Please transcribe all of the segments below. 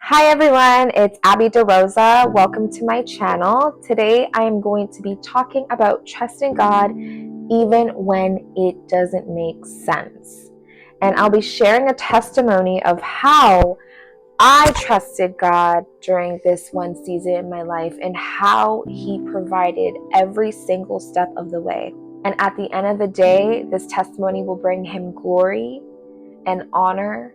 Hi everyone, it's Abby DeRosa. Welcome to my channel. Today I am going to be talking about trusting God even when it doesn't make sense. And I'll be sharing a testimony of how I trusted God during this one season in my life and how He provided every single step of the way. And at the end of the day, this testimony will bring Him glory and honor.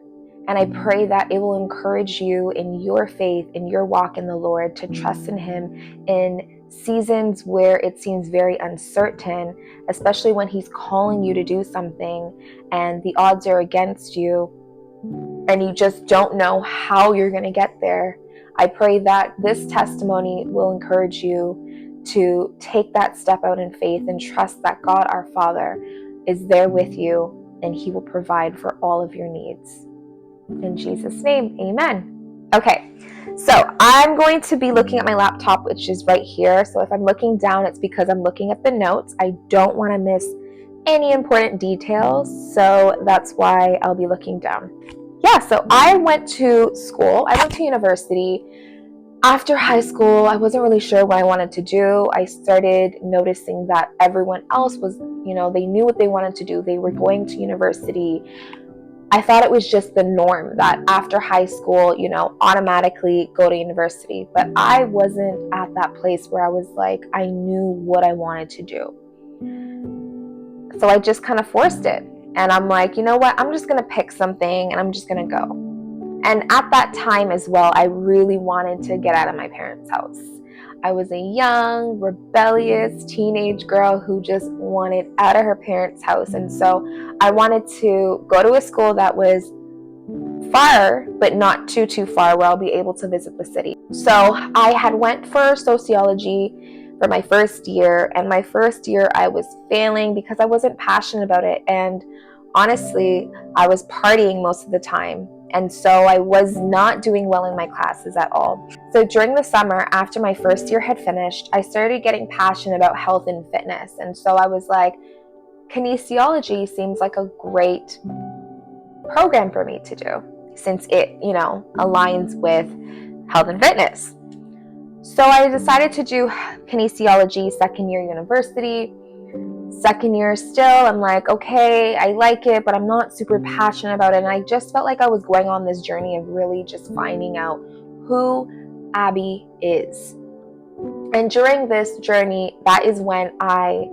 And I pray that it will encourage you in your faith, in your walk in the Lord, to trust in Him in seasons where it seems very uncertain, especially when He's calling you to do something and the odds are against you and you just don't know how you're going to get there. I pray that this testimony will encourage you to take that step out in faith and trust that God, our Father, is there with you and He will provide for all of your needs. In Jesus' name, amen. Okay, so I'm going to be looking at my laptop, which is right here. So if I'm looking down, it's because I'm looking at the notes. I don't want to miss any important details, so that's why I'll be looking down. Yeah, so I went to school. I went to university. After high school, I wasn't really sure what I wanted to do. I started noticing that everyone else was, they knew what they wanted to do. They were going to university. I thought it was just the norm that after high school, automatically go to university. But I wasn't at that place where I was like, I knew what I wanted to do. So I just kind of forced it. And I'm like, you know what? I'm just going to pick something and I'm just going to go. And at that time as well, I really wanted to get out of my parents' house. I was a young, rebellious teenage girl who just wanted out of her parents' house. And so I wanted to go to a school that was far, but not too far, where I'll be able to visit the city. So I had went for sociology for my first year. And my first year I was failing because I wasn't passionate about it. And honestly, I was partying most of the time. And so I was not doing well in my classes at all. So during the summer, after my first year had finished, I started getting passionate about health and fitness. And so I was like, kinesiology seems like a great program for me to do since it, aligns with health and fitness. So I decided to do kinesiology second year university. Second year still, I'm like, okay, I like it, but I'm not super passionate about it. And I just felt like I was going on this journey of really just finding out who Abby is. And during this journey, that is when I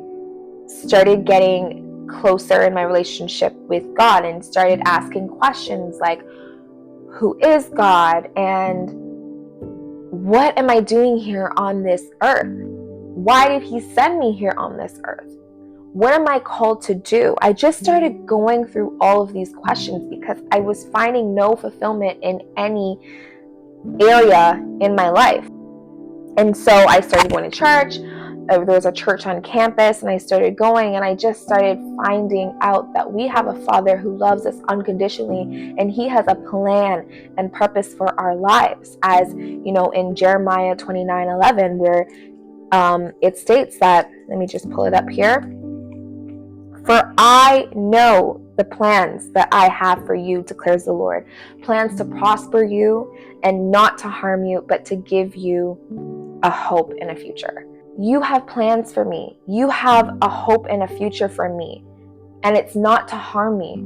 started getting closer in my relationship with God and started asking questions like, who is God? And what am I doing here on this earth? Why did He send me here on this earth? What am I called to do? I just started going through all of these questions because I was finding no fulfillment in any area in my life. And so I started going to church. There was a church on campus and I started going, and I just started finding out that we have a Father who loves us unconditionally, and He has a plan and purpose for our lives. As in Jeremiah 29:11, where it states that, let me just pull it up here. For I know the plans that I have for you, declares the Lord. Plans to prosper you and not to harm you, but to give you a hope and a future. You have plans for me. You have a hope and a future for me. And it's not to harm me.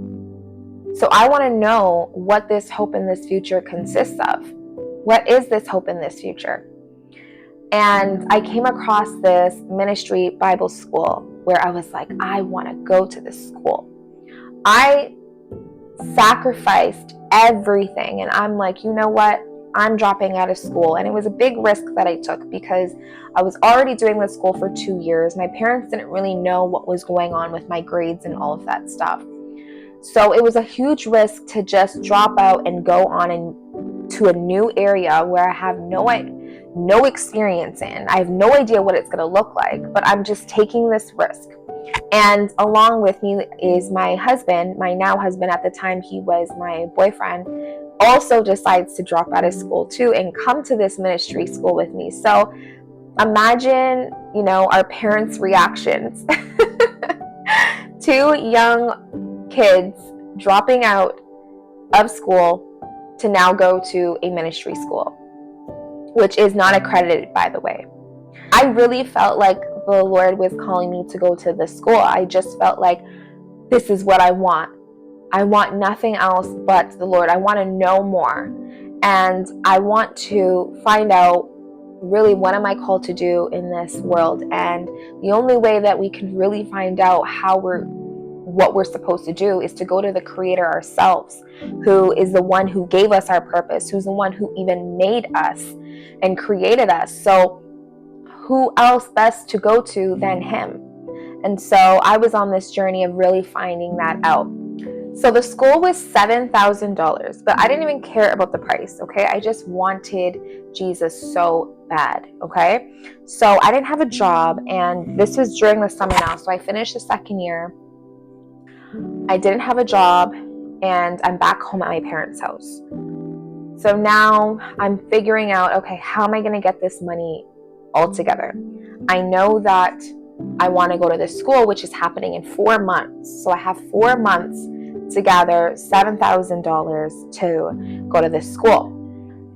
So I want to know what this hope in this future consists of. What is this hope in this future? And I came across this ministry Bible school where I was like, I want to go to this school. I sacrificed everything, and I'm like, you know what? I'm dropping out of school. And it was a big risk that I took because I was already doing this school for 2 years. My parents didn't really know what was going on with my grades and all of that stuff. So it was a huge risk to just drop out and go on to a new area where I have no experience in. I have no idea what it's going to look like, but I'm just taking this risk. And along with me is my husband, my now husband. At the time, he was my boyfriend, also decides to drop out of school too and come to this ministry school with me. So imagine, our parents' reactions. 2 young kids dropping out of school to now go to a ministry school, which is not accredited, by the way. I really felt like the Lord was calling me to go to this school. I just felt like this is what I want. I want nothing else but the Lord. I want to know more. And I want to find out really what am I called to do in this world. And the only way that we can really find out what we're supposed to do is to go to the Creator ourselves, who is the one who gave us our purpose, who's the one who even made us and created us. So who else best to go to than Him? And so I was on this journey of really finding that out. So the school was $7,000, but I didn't even care about the price, okay? I just wanted Jesus so bad, okay? So I didn't have a job, and this was during the summer now. So I finished the second year. I didn't have a job, and I'm back home at my parents' house. So now I'm figuring out, okay, how am I going to get this money all together? I know that I want to go to this school, which is happening in 4 months. So I have 4 months to gather $7,000 to go to this school.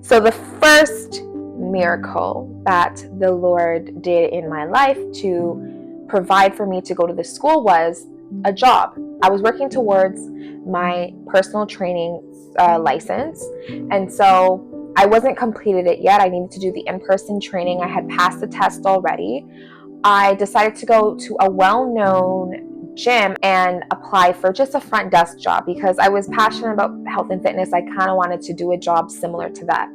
So the first miracle that the Lord did in my life to provide for me to go to this school was a job. I was working towards my personal training license, and so I wasn't completed it yet. I needed to do the in-person training. I had passed the test already. I decided to go to a well-known gym and apply for just a front desk job because I was passionate about health and fitness. I kind of wanted to do a job similar to that.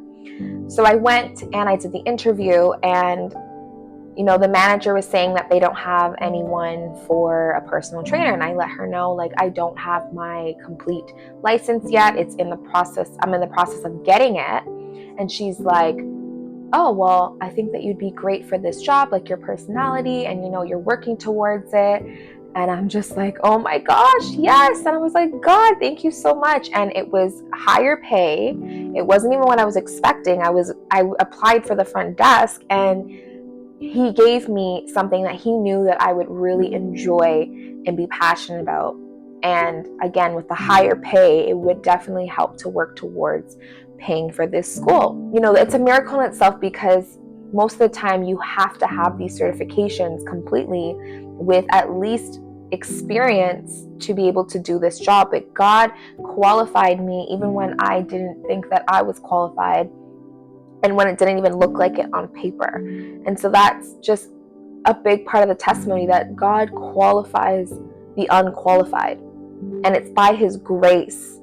So I went and I did the interview, and the manager was saying that they don't have anyone for a personal trainer, and I let her know, like, I don't have my complete license yet. I'm in the process of getting it. And she's like, oh, well, I think that you'd be great for this job, like your personality, and you're working towards it. And I'm just like, oh my gosh, yes. And I was like, God, thank you so much. And it was higher pay. It wasn't even what I was expecting. I applied for the front desk, and He gave me something that He knew that I would really enjoy and be passionate about. And again, with the higher pay, it would definitely help to work towards paying for this school. It's a miracle in itself because most of the time you have to have these certifications completely with at least experience to be able to do this job. But God qualified me even when I didn't think that I was qualified, and when it didn't even look like it on paper. And so that's just a big part of the testimony, that God qualifies the unqualified. And it's by His grace.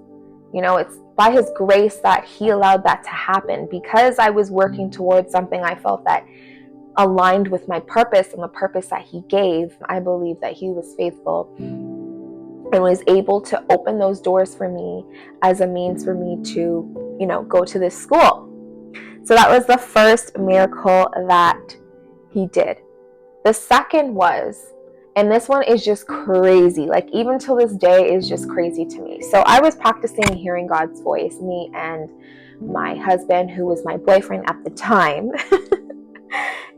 It's by His grace that He allowed that to happen, because I was working towards something I felt that aligned with my purpose and the purpose that He gave. I believe that He was faithful and was able to open those doors for me as a means for me to, go to this school. So that was the first miracle that He did. The second was, and this one is just crazy, like even till this day is just crazy to me. So I was practicing hearing God's voice, me and my husband, who was my boyfriend at the time.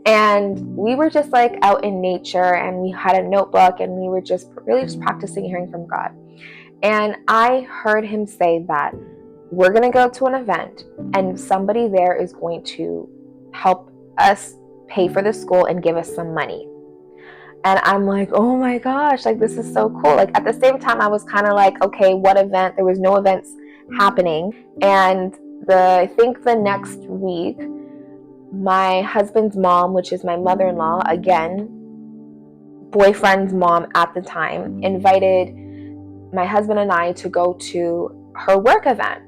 And we were just like out in nature, and we had a notebook, and we were just really just practicing hearing from God. And I heard Him say that we're going to go to an event, and somebody there is going to help us pay for the school and give us some money. And I'm like, oh my gosh, like this is so cool. Like at the same time, I was kind of like, okay, what event? There was no events happening. And I think the next week, my husband's mom, which is my mother-in-law, again, boyfriend's mom at the time, invited my husband and I to go to her work event.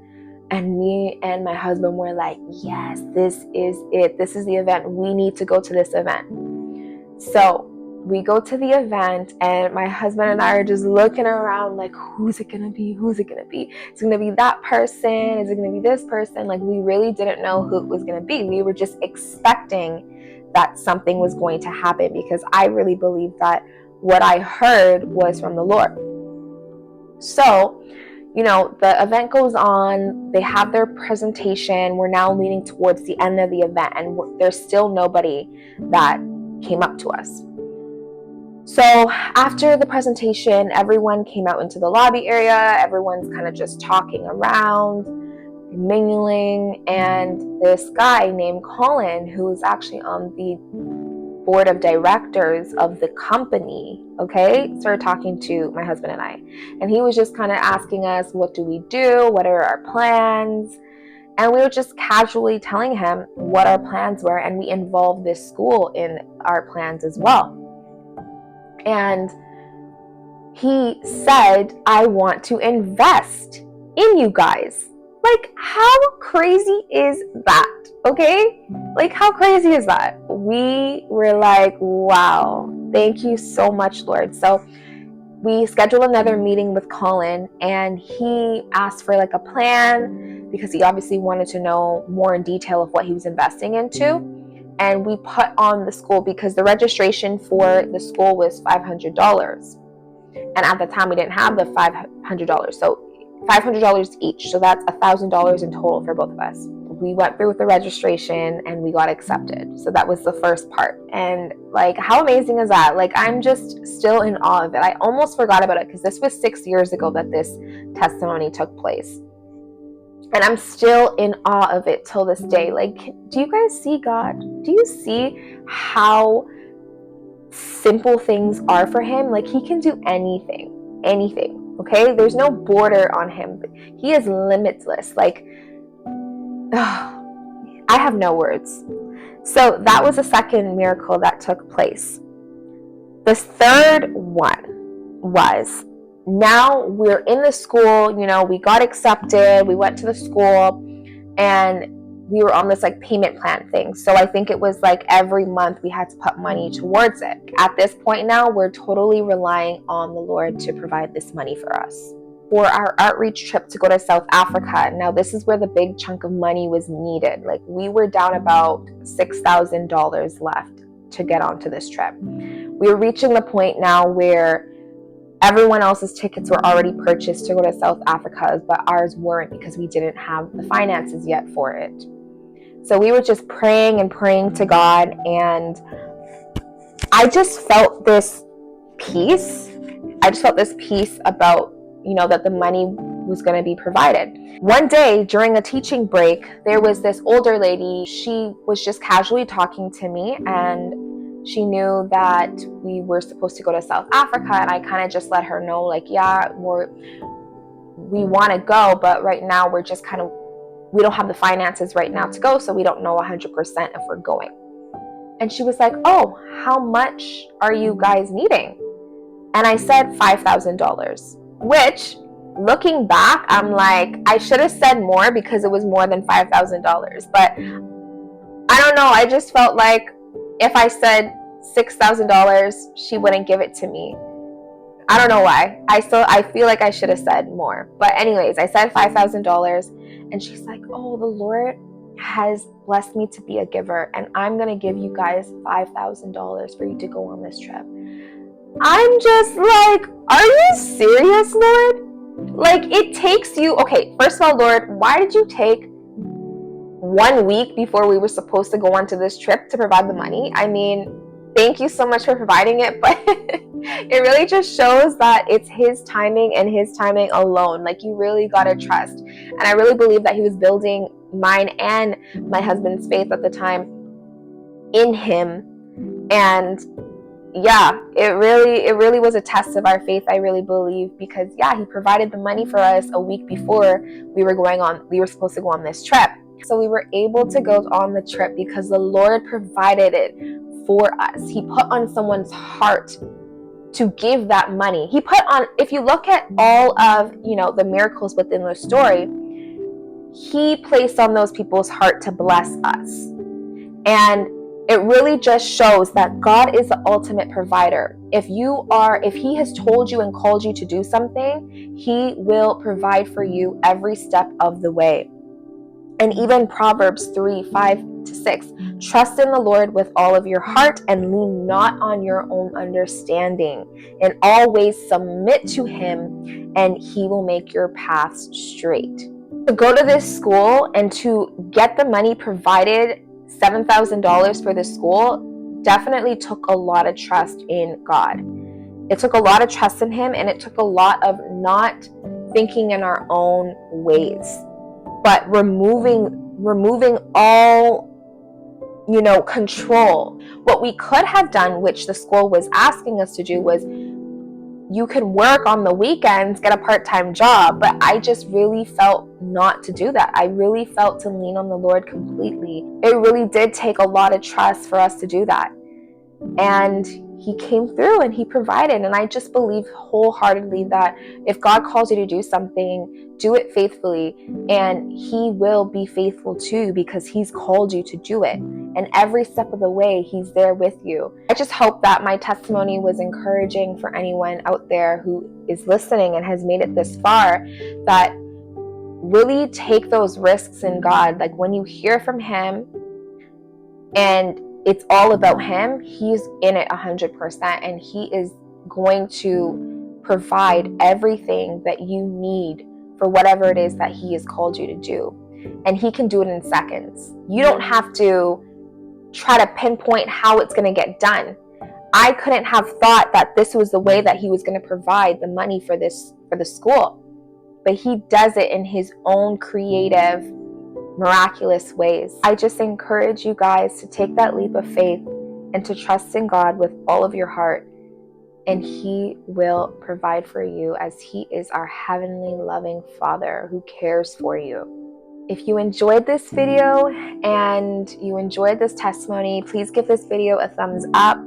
And me and my husband were like, yes, this is it. This is the event. We need to go to this event. So we go to the event, and my husband and I are just looking around like, who's it going to be? Who's it going to be? Is it going to be that person? Is it going to be this person? Like, we really didn't know who it was going to be. We were just expecting that something was going to happen, because I really believe that what I heard was from the Lord. So, the event goes on. They have their presentation. We're now leaning towards the end of the event, and there's still nobody that came up to us. So after the presentation, everyone came out into the lobby area. Everyone's kind of just talking around. mingling, and this guy named Colin, who was actually on the board of directors of the company, okay, started talking to my husband and I. And he was just kind of asking us, what do we do? What are our plans? And we were just casually telling him what our plans were, and we involved this school in our plans as well. And he said, I want to invest in you guys. Like, how crazy is that? Okay? Like, how crazy is that? We were like, wow, thank you so much, Lord. So we scheduled another meeting with Colin, and he asked for like a plan because he obviously wanted to know more in detail of what he was investing into. And we put on the school because the registration for the school was $500. And at the time, we didn't have the $500. So $500 each. So that's $1,000 in total for both of us. We went through with the registration and we got accepted. So that was the first part. And like, how amazing is that? Like, I'm just still in awe of it. I almost forgot about it because this was 6 years ago that this testimony took place. And I'm still in awe of it till this day. Like, do you guys see God? Do you see how simple things are for him? Like, he can do anything, okay? There's no border on him. He is limitless. Like, I have no words. So that was the second miracle that took place. The third one was, now we're in the school, we got accepted, we went to the school, and we were on this like payment plan thing. So I think it was like every month we had to put money towards it. At this point now, we're totally relying on the Lord to provide this money for us. For our outreach trip to go to South Africa, now this is where the big chunk of money was needed. Like, we were down about $6,000 left to get onto this trip. We were reaching the point now where everyone else's tickets were already purchased to go to South Africa, but ours weren't because we didn't have the finances yet for it. So we were just praying and praying to God, and I just felt this peace. I just felt this peace about, that the money was going to be provided. One day during a teaching break, there was this older lady. She was just casually talking to me, and she knew that we were supposed to go to South Africa, and I kind of just let her know, like, yeah, we want to go, but right now we're just we don't have the finances right now to go, so we don't know 100% if we're going. And she was like, oh, how much are you guys needing? And I said $5,000, which, looking back, I'm like, I should have said more because it was more than $5,000. But I don't know, I just felt like if I said $6,000, she wouldn't give it to me. I don't know why. I feel like I should have said more. But anyways, I said $5,000, and she's like, oh, the Lord has blessed me to be a giver, and I'm going to give you guys $5,000 for you to go on this trip. I'm just like, are you serious, Lord? Like, it takes you, okay, first of all, Lord, why did you take 1 week before we were supposed to go onto this trip to provide the money? I mean, thank you so much for providing it, but it really just shows that it's his timing and his timing alone. Like, you really got to trust. And I really believe that he was building mine and my husband's faith at the time in him. And yeah, it really was a test of our faith, I really believe, because yeah, he provided the money for us a week before we were supposed to go on this trip. So we were able to go on the trip because the Lord provided it for us. He put on someone's heart to give that money. He put on, if you look at all of, the miracles within the story, he placed on those people's heart to bless us. And it really just shows that God is the ultimate provider. If he has told you and called you to do something, he will provide for you every step of the way. And even Proverbs 3:5-6, trust in the Lord with all of your heart and lean not on your own understanding. And always submit to him, and he will make your paths straight. To go to this school and to get the money provided, $7,000 for the school, definitely took a lot of trust in God. It took a lot of trust in him, and it took a lot of not thinking in our own ways. but removing all, control. What we could have done, which the school was asking us to do, was you can work on the weekends, get a part-time job. But I just really felt not to do that. I really felt to lean on the Lord completely. It really did take a lot of trust for us to do that. And he came through and he provided. And I just believe wholeheartedly that if God calls you to do something, do it faithfully, and he will be faithful too, because he's called you to do it. And every step of the way, he's there with you. I just hope that my testimony was encouraging for anyone out there who is listening and has made it this far, that really take those risks in God. Like when you hear from him and it's all about him, he's in it 100%, and he is going to provide everything that you need for whatever it is that he has called you to do. And he can do it in seconds. You don't have to try to pinpoint how it's going to get done. I couldn't have thought that this was the way that he was going to provide the money for the school, but he does it in his own creative, miraculous ways. I just encourage you guys to take that leap of faith and to trust in God with all of your heart, and he will provide for you, as he is our heavenly loving Father who cares for you. If you enjoyed this video and you enjoyed this testimony, please give this video a thumbs up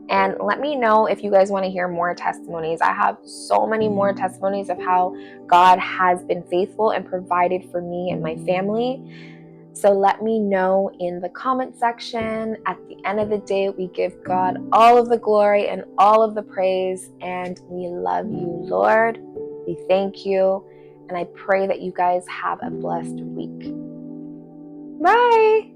and let me know if you guys want to hear more testimonies. I have so many more testimonies of how God has been faithful and provided for me and my family. So let me know in the comment section. At the end of the day, we give God all of the glory and all of the praise, and we love you, Lord. We thank you, and I pray that you guys have a blessed week. Bye!